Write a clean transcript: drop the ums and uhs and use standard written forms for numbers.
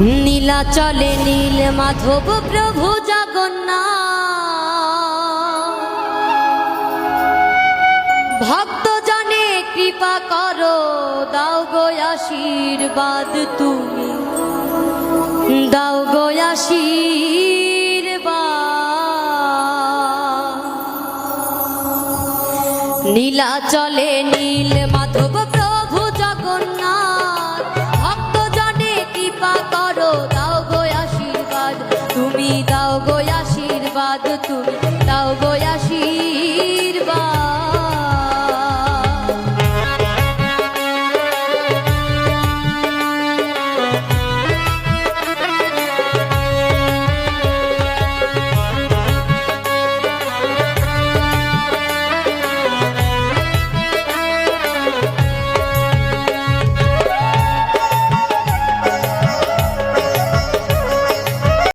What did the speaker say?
নীলাচলে নীল মাধব প্রভু জগন্নাথ, ভক্ত জনে কৃপা করো, দাও গো আশীর্বাদ, তুমি দাও গো আশীর্বাদ। নীলাচলে নীল